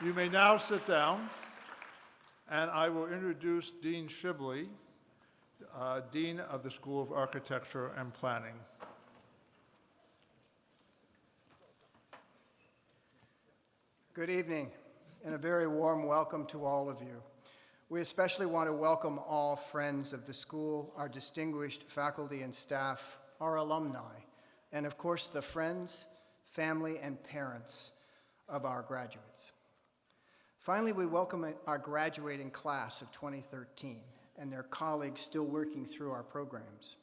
You may now sit down, and I will introduce Dean Shibley, Dean of the School of Architecture and Planning. Good evening, and a very warm welcome to all of you. We especially want to welcome all friends of the school, our distinguished faculty and staff, our alumni, and of course the friends, family, and parents of our graduates. Finally, we welcome our graduating class of 2013 and their colleagues still working through our programs.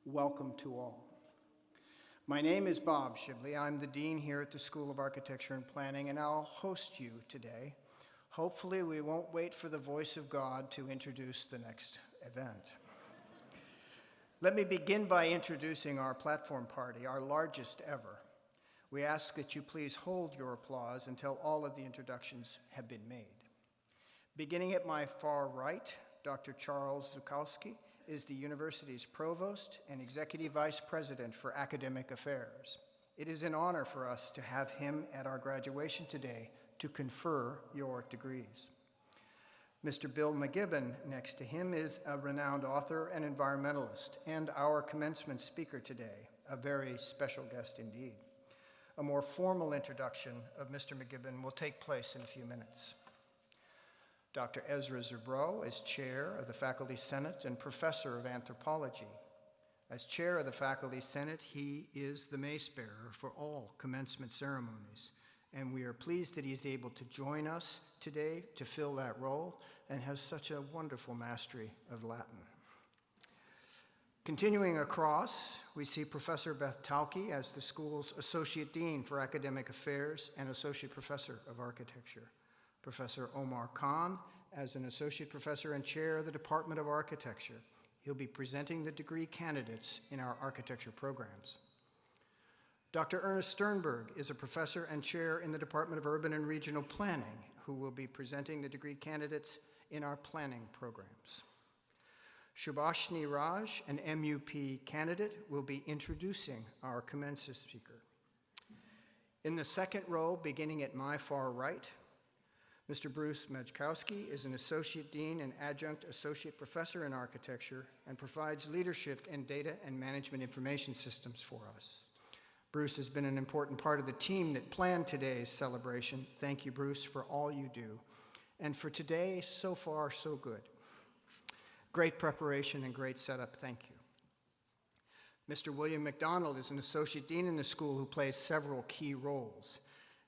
Welcome to all. My name is Bob Shibley. I'm the dean here at the School of Architecture and Planning, and I'll host you today. Hopefully, we won't wait for the voice of God to introduce the next event. Let me begin by introducing our platform party, our largest ever. We ask that you please hold your applause until all of the introductions have been made. Beginning at my far right, Dr. Charles Zukowski is the university's provost and executive vice president for academic affairs. It is an honor for us to have him at our graduation today to confer your degrees. Mr. Bill McGibbon, next to him, is a renowned author and environmentalist and our commencement speaker today, a very special guest indeed. A more formal introduction of Mr. McGibbon will take place in a few minutes. Dr. Ezra Zerbrow is chair of the Faculty Senate and professor of anthropology. As chair of the Faculty Senate, he is the mace bearer for all commencement ceremonies, and we are pleased that he's able to join us today to fill that role and has such a wonderful mastery of Latin. Continuing across, we see Professor Beth Tauke as the school's Associate Dean for Academic Affairs and Associate Professor of Architecture. Professor Omar Khan as an Associate Professor and Chair of the Department of Architecture. He'll be presenting the degree candidates in our architecture programs. Dr. Ernest Sternberg is a Professor and Chair in the Department of Urban and Regional Planning, who will be presenting the degree candidates in our planning programs. Shubhashni Raj, an MUP candidate, will be introducing our commencement speaker. In the second row, beginning at my far right, Mr. Bruce Majkowski is an Associate Dean and Adjunct Associate Professor in Architecture and provides leadership in data and management information systems for us. Bruce has been an important part of the team that planned today's celebration. Thank you, Bruce, for all you do. And for today, so far, so good. Great preparation and great setup. Thank you. Mr. William McDonald is an Associate Dean in the school who plays several key roles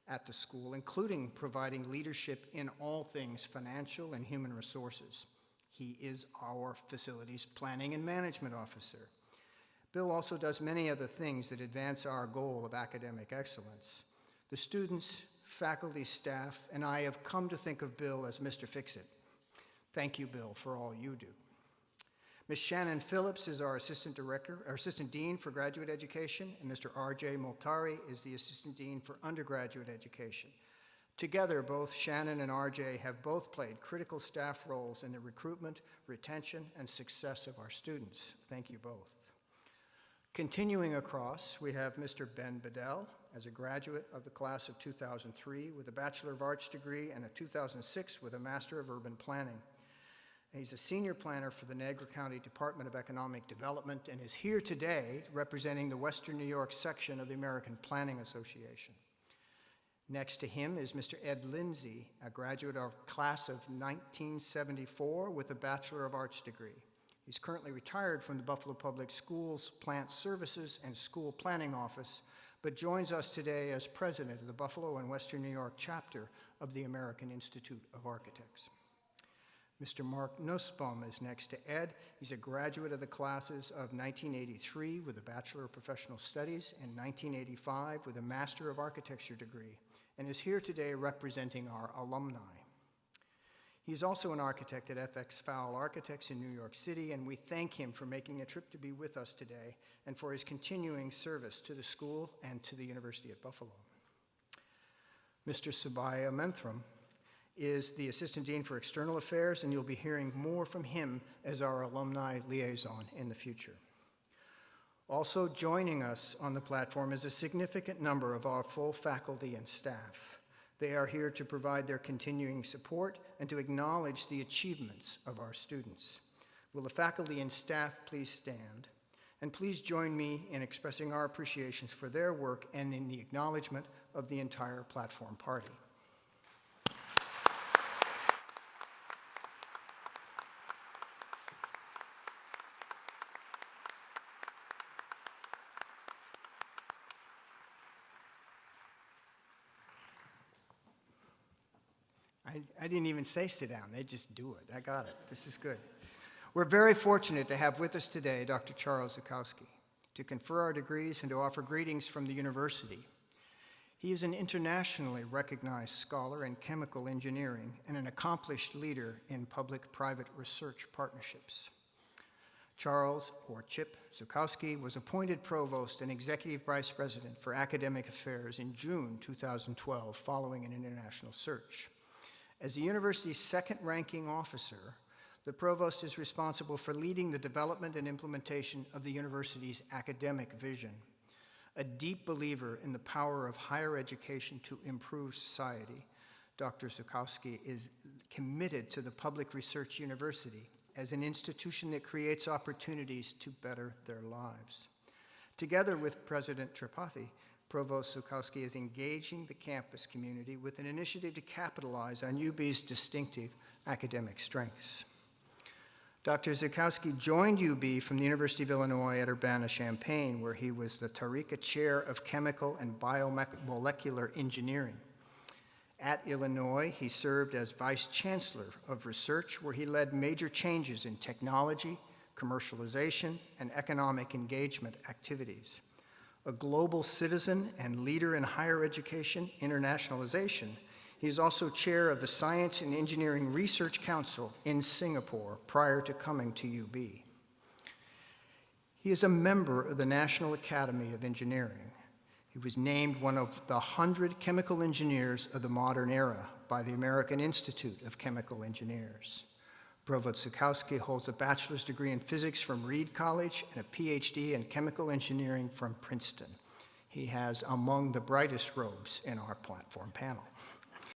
at the school, including providing leadership in all things financial and human resources. He is our facilities planning and management officer. Bill also does many other things that advance our goal of academic excellence. The students, faculty, staff, and I have come to think of Bill as Mr. Fix-It. Thank you, Bill, for all you do. Ms. Shannon Phillips is our Assistant Dean for Graduate Education, and Mr. R.J. Moltari is the Assistant Dean for Undergraduate Education. Together, both Shannon and R.J. have both played critical staff roles in the recruitment, retention, and success of our students. Thank you both. Continuing across, we have Mr. Ben Bedell as a graduate of the class of 2003 with a Bachelor of Arts degree and a 2006 with a Master of Urban Planning. He's a senior planner for the Niagara County Department of Economic Development and is here today representing the Western New York section of the American Planning Association. Next to him is Mr. Ed Lindsay, a graduate of class of 1974 with a Bachelor of Arts degree. He's currently retired from the Buffalo Public Schools Plant Services and School Planning Office, but joins us today as president of the Buffalo and Western New York chapter of the American Institute of Architects. Mr. Mark Nussbaum is next to Ed. He's a graduate of the classes of 1983 with a Bachelor of Professional Studies and 1985 with a Master of Architecture degree, and is here today representing our alumni. He's also an architect at FX Fowle Architects in New York City, and we thank him for making a trip to be with us today and for his continuing service to the school and to the University at Buffalo. Mr. Subbiah Menthram is the Assistant Dean for External Affairs, and you'll be hearing more from him as our alumni liaison in the future. Also joining us on the platform is a significant number of our full faculty and staff. They are here to provide their continuing support and to acknowledge the achievements of our students. Will the faculty and staff please stand? And please join me in expressing our appreciations for their work and in the acknowledgement of the entire platform party. I didn't even say sit down, they just do it. I got it, this is good. We're very fortunate to have with us today Dr. Charles Zukowski to confer our degrees and to offer greetings from the university. He is an internationally recognized scholar in chemical engineering and an accomplished leader in public-private research partnerships. Charles, or Chip, Zukowski was appointed provost and executive vice president for academic affairs in June 2012 following an international search. As the university's second-ranking officer, the provost is responsible for leading the development and implementation of the university's academic vision. A deep believer in the power of higher education to improve society, Dr. Zukowski is committed to the Public Research University as an institution that creates opportunities to better their lives. Together with President Tripathi, Provost Zukowski is engaging the campus community with an initiative to capitalize on UB's distinctive academic strengths. Dr. Zukowski joined UB from the University of Illinois at Urbana-Champaign, where he was the Tarika Chair of Chemical and Biomolecular Engineering. At Illinois, he served as Vice Chancellor of Research, where he led major changes in technology, commercialization, and economic engagement activities. A global citizen and leader in higher education internationalization, he is also chair of the Science and Engineering Research Council in Singapore prior to coming to UB. He is a member of the National Academy of Engineering. He was named one of the 100 chemical engineers of the modern era by the American Institute of Chemical Engineers. Provost Zukowski holds a bachelor's degree in physics from Reed College and a PhD in chemical engineering from Princeton. He has among the brightest robes in our platform panel.